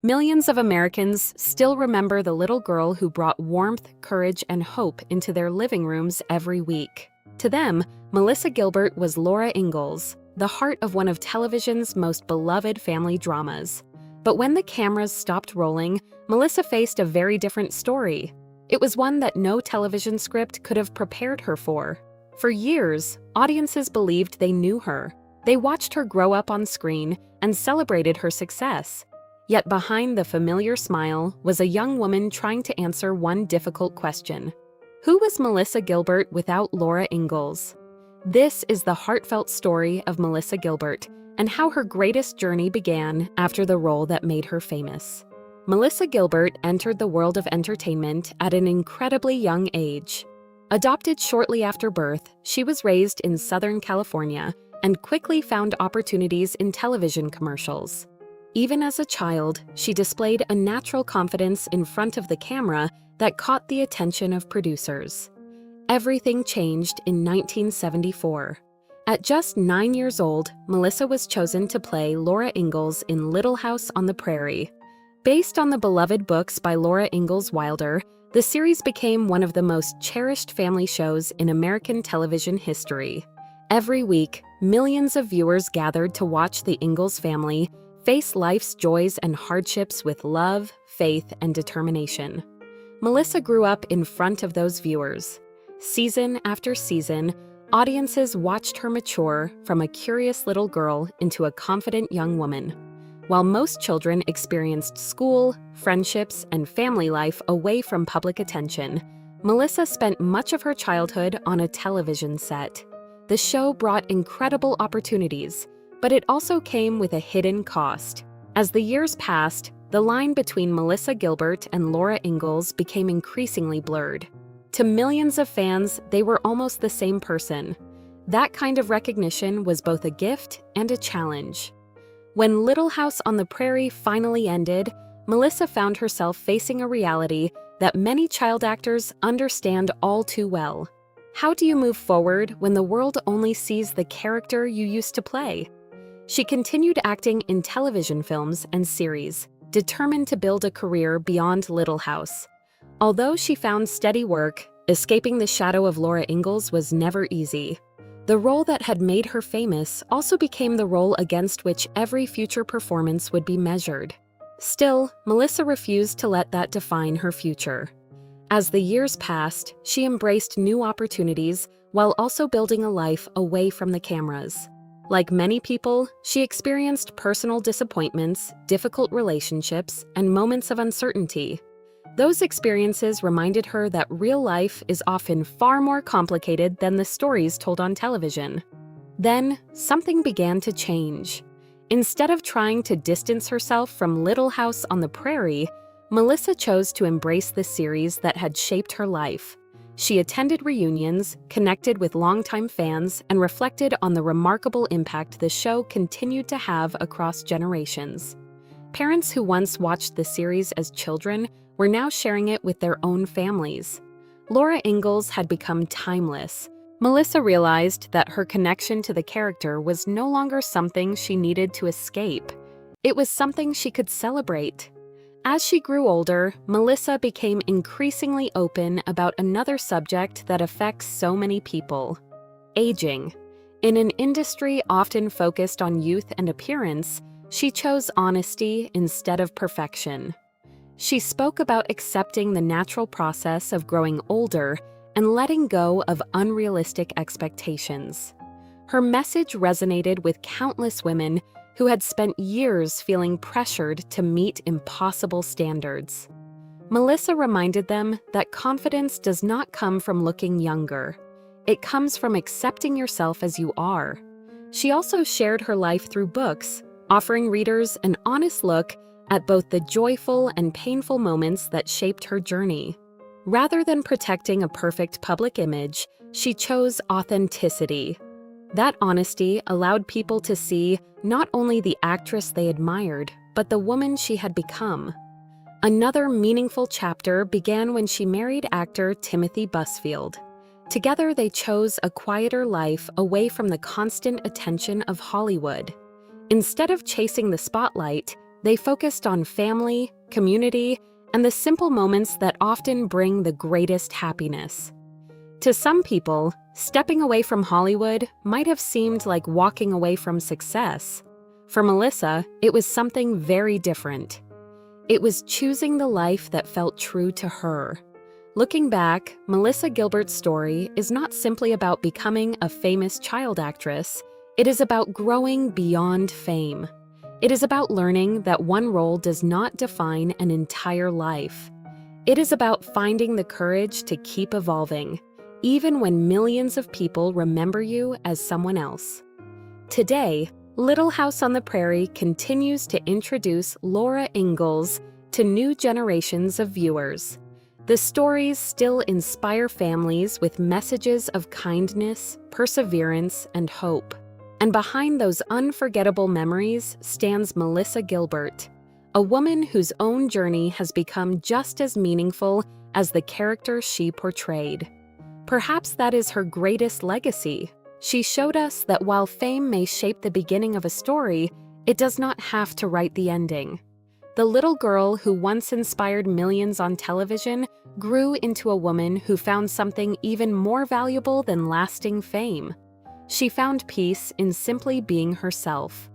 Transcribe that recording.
Millions of Americans still remember the little girl who brought warmth, courage, and hope into their living rooms every week. To them, Melissa Gilbert was Laura Ingalls, the heart of one of television's most beloved family dramas. But when the cameras stopped rolling, Melissa faced a very different story. It was one that no television script could have prepared her for. For years, audiences believed they knew her. They watched her grow up on screen and celebrated her success. Yet behind the familiar smile was a young woman trying to answer one difficult question. Who was Melissa Gilbert without Laura Ingalls? This is the heartfelt story of Melissa Gilbert and how her greatest journey began after the role that made her famous. Melissa Gilbert entered the world of entertainment at an incredibly young age. Adopted shortly after birth, she was raised in Southern California and quickly found opportunities in television commercials. Even as a child, she displayed a natural confidence in front of the camera that caught the attention of producers. Everything changed in 1974. At just 9 years old, Melissa was chosen to play Laura Ingalls in Little House on the Prairie. Based on the beloved books by Laura Ingalls Wilder, the series became one of the most cherished family shows in American television history. Every week, millions of viewers gathered to watch the Ingalls family face life's joys and hardships with love, faith, and determination. Melissa grew up in front of those viewers. Season after season, audiences watched her mature from a curious little girl into a confident young woman. While most children experienced school, friendships, and family life away from public attention, Melissa spent much of her childhood on a television set. The show brought incredible opportunities, but it also came with a hidden cost. As the years passed, the line between Melissa Gilbert and Laura Ingalls became increasingly blurred. To millions of fans, they were almost the same person. That kind of recognition was both a gift and a challenge. When Little House on the Prairie finally ended, Melissa found herself facing a reality that many child actors understand all too well. How do you move forward when the world only sees the character you used to play? She continued acting in television films and series, determined to build a career beyond Little House. Although she found steady work, escaping the shadow of Laura Ingalls was never easy. The role that had made her famous also became the role against which every future performance would be measured. Still, Melissa refused to let that define her future. As the years passed, she embraced new opportunities while also building a life away from the cameras. Like many people, she experienced personal disappointments, difficult relationships, and moments of uncertainty. Those experiences reminded her that real life is often far more complicated than the stories told on television. Then, something began to change. Instead of trying to distance herself from Little House on the Prairie, Melissa chose to embrace the series that had shaped her life. She attended reunions, connected with longtime fans, and reflected on the remarkable impact the show continued to have across generations. Parents who once watched the series as children were now sharing it with their own families. Laura Ingalls had become timeless. Melissa realized that her connection to the character was no longer something she needed to escape. It was something she could celebrate. As she grew older, Melissa became increasingly open about another subject that affects so many people: aging. In an industry often focused on youth and appearance, she chose honesty instead of perfection. She spoke about accepting the natural process of growing older and letting go of unrealistic expectations. Her message resonated with countless women who had spent years feeling pressured to meet impossible standards. Melissa reminded them that confidence does not come from looking younger. It comes from accepting yourself as you are. She also shared her life through books, offering readers an honest look at both the joyful and painful moments that shaped her journey. Rather than protecting a perfect public image, she chose authenticity. That honesty allowed people to see not only the actress they admired, but the woman she had become. Another meaningful chapter began when she married actor Timothy Busfield. Together, they chose a quieter life away from the constant attention of Hollywood. Instead of chasing the spotlight, They focused on family, community, and the simple moments that often bring the greatest happiness. To some people, stepping away from Hollywood might have seemed like walking away from success. For Melissa, it was something very different. It was choosing the life that felt true to her. Looking back, Melissa Gilbert's story is not simply about becoming a famous child actress. It is about growing beyond fame. It is about learning that one role does not define an entire life. It is about finding the courage to keep evolving, even when millions of people remember you as someone else. Today, Little House on the Prairie continues to introduce Laura Ingalls to new generations of viewers. The stories still inspire families with messages of kindness, perseverance, and hope. And behind those unforgettable memories stands Melissa Gilbert, a woman whose own journey has become just as meaningful as the character she portrayed. Perhaps that is her greatest legacy. She showed us that while fame may shape the beginning of a story, it does not have to write the ending. The little girl who once inspired millions on television grew into a woman who found something even more valuable than lasting fame. She found peace in simply being herself.